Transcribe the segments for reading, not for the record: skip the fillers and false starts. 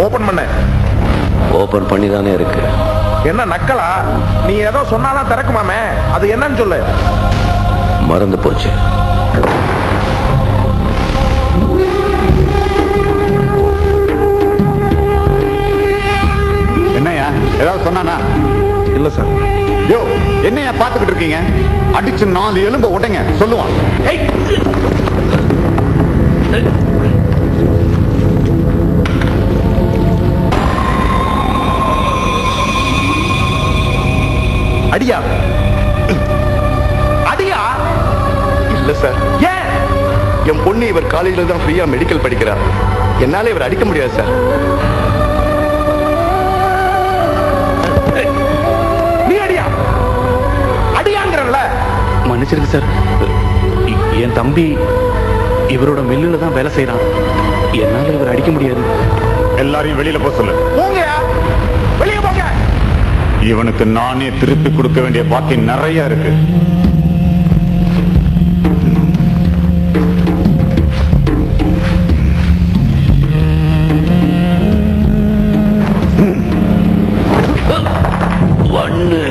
Open பண்ண. Open பண்ணி தானே இருக்கு. என்ன நக்கலா? நீ ஏதோ சொன்னாதான் திறக்குமாமே, அது என்னன்னு சொல்லு. மறந்து போச்சு. என்னையா ஏதாவது சொன்னானா? இல்ல சார். யோ, என்னையா பாத்துக்கிட்டு இருக்கீங்க? அடிச்சு 4 எலும்ப உடைங்க சொல்லுவான். அடியா அடியா? இல்ல சார். ஏன்? என் பொண்ணு இவர் காலேஜில் தான் ஃப்ரீயா மெடிக்கல் படிக்கிறார். என்னால இவர் அடிக்க முடியாது சார். நீ அடியா? அடியாங்கிறல்ல. மன்னிச்சிருக்கு சார். என் தம்பி இவரோட மில்லுல தான் வேலை செய்யறான். என்னால இவர் அடிக்க முடியாது. எல்லாரையும் வெளியில போக சொல்லு. போங்கயா, வெளியே போங்க. இவனுக்கு நானே திருப்பி கொடுக்க வேண்டிய பாக்கி நிறைய இருக்கு. ஒன்று,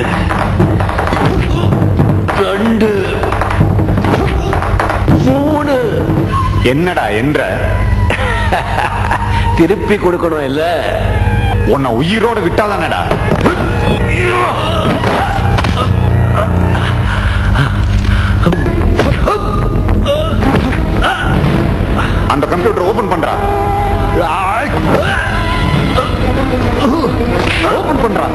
ரெண்டு, மூணு. என்னடா என்ற? திருப்பி கொடுக்கணும் இல்ல? உன்னை உயிரோட விட்டாதானடா? அந்த கம்ப்யூட்டர் ஓபன் பண்றா. ஓபன் பண்றா.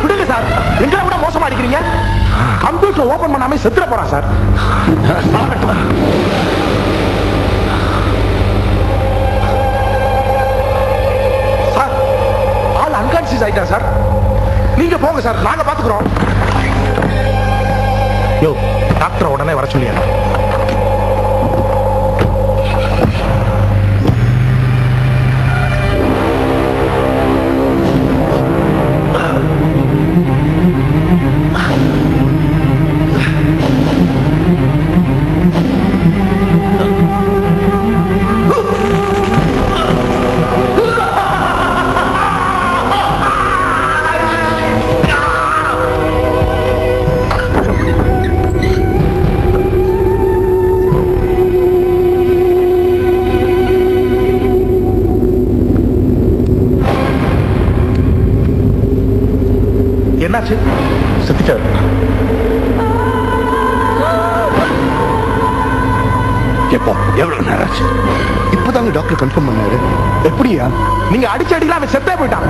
விடுங்க சார், எங்களை விட மோசமா அடிக்கிறீங்க. கம்ப்யூட்டர் ஓபன் பண்ணாம செத்துற போறான் சார். சார், ஆள் அன்கான்சியஸ் ஆயிட்டா சார். நீங்க போங்க சார், நாங்க பாத்துக்கிறோம். யோ, டாக்டரை உடனே வர சொல்லியா? என்னாச்சு? செத்துட்டாரு. எப்போ எவ்வளவு நேரம் ஆச்சு? இப்பதாங்க டாக்டர் கன்ஃபார்ம் பண்ணாரு. எப்படியா? நீங்க அடிச்ச அடியில அவன் செத்தே போயிட்டான்.